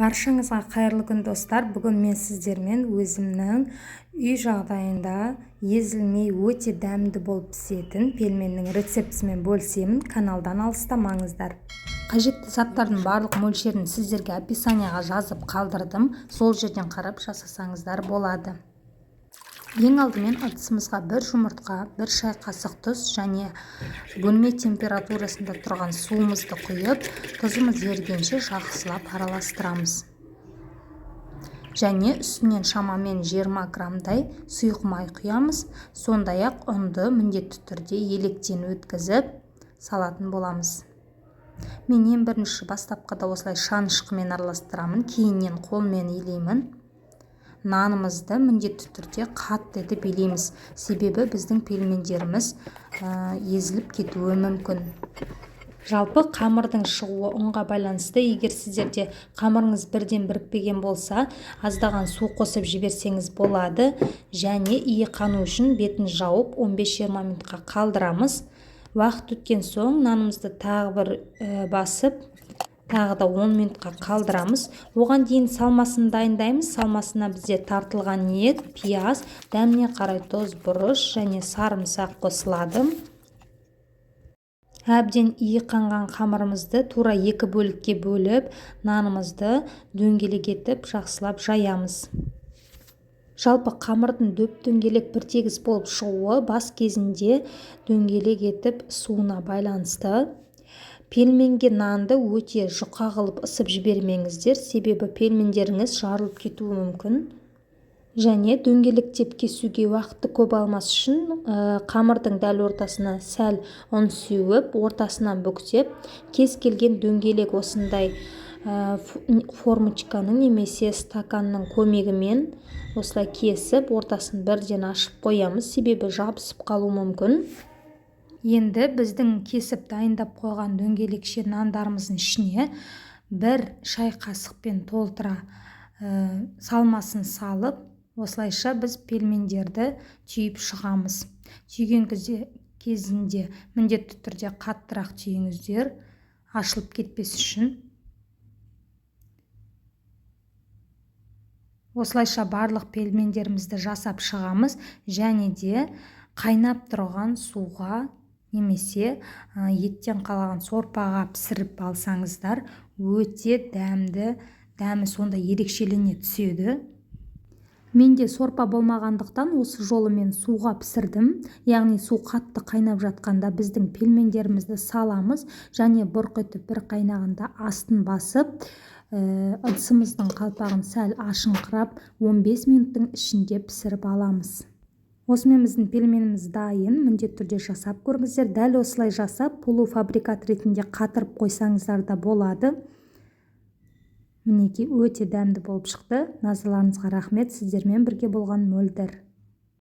Баршаңызға қайырлы күн достар. Бүгін мен сіздермен өзімнің үй жағдайында езілмей өте дәмді болып пісетін пельменнің рецептісімен бөлісемін. Каналдан алыстамаңыздар. Қажетті заттардың барлық мөлшерін сіздерге описанияға жазып қалдырдым. Сол жерден қарап жасасаңыздар болады. Ең алдымен ыдысымызға 1 жұмыртқа, 1 шай қасық тұз және бөлме температурасында тұрған суымызды құйып, тұзымыз ергенше жақсылап араластырамыз. Және үстінен шамамен 20 граммдай сұйық май құямыз. Сондай-ақ ұнды міндетті түрде електен өткізіп салатын боламыз. Мен ең бірінші бастапқыда осылай шанышқымен араластырамын, кейіннен қолмен илеймін. Нанымызды міндетті түрде қатты етіп илейміз, себебі біздің пельмендеріміз езіліп кетуі мүмкін. Жалпы қамырдың шығуы ұнға байланысты. Егер сіздерде қамырыңыз бірден бірікпеген болса, аздаған су қосып жіберсеңіз болады. Және иі қану үшін бетін жауып 15-20 минутқа қалдырамыз. Уақыт өткен соң нанымызды тағы бір басып, тағы да 10 минутқа қалдырамыз. Оған дейін салмасын дайындаймыз. Салмасына бізде тартылған ет, пияз, дәміне қарай тұз, бұрыш және сарымсақ қосылады. Әбден иі қанған қамырымызды тура 2 бөлікке бөліп, нанымызды дөңгелек етіп жақсылап жаямыз. Жалпы қамырдың дөп-дөңгелек бір тегіс болып шығуы бас кезінде дөңгелек етіп суына байланысты. Пельменге нанды өте жұқа қылып ысып жібермеңіздер, себебі пельмендеріңіз жарылып кетуі мүмкін. Және дөңгелектеп кесуге уақытты көп алмас үшін қамырдың дәл ортасына сәл ұн сеуіп, ортасынан бүктеп, кез келген дөңгелек осындай формочканың немесе стаканның көмегімен осылай кесіп, ортасын бірден ашып қоямыз, себебі жабысып қалуы мүмкін. Енді біздің кесіп дайындап қойған дөңгелекше нандарымыздың ішіне 1 шай қасықпен толтыра салмасын салып, осылайша біз пельмендерді түйіп шығамыз. Түйген кезінде міндетті түрде қаттырақ түйіңіздер, ашылып кетпес үшін. Осылайша барлық пельмендерімізді жасап шығамыз және де қайнап тұрған суға немесе еттен қалған сорпаға пісіріп алсаңыздар, өте дәмі сонда ерекшелене түседі. Менде сорпа болмағандықтан осы жолы мен суға пісірдім. Яғни су қатты қайнап жатқанда біздің пельмендерімізді саламыз және бұрқ етіп бір қайнағанда астын басып, ыдысымыздың қалпағын сәл ашыңқырап 15 минуттың ішінде пісіріп аламыз. Осымен біздің пельменіміз дайын, міндетті түрде жасап көріңіздер. Дәл осылай жасап, полуфабрикат ретінде қатырып қойсаңыздар да болады. Мінекей өте дәмді болып шықты. Назарларыңызға рахмет. Сіздермен бірге болған Мөлдір.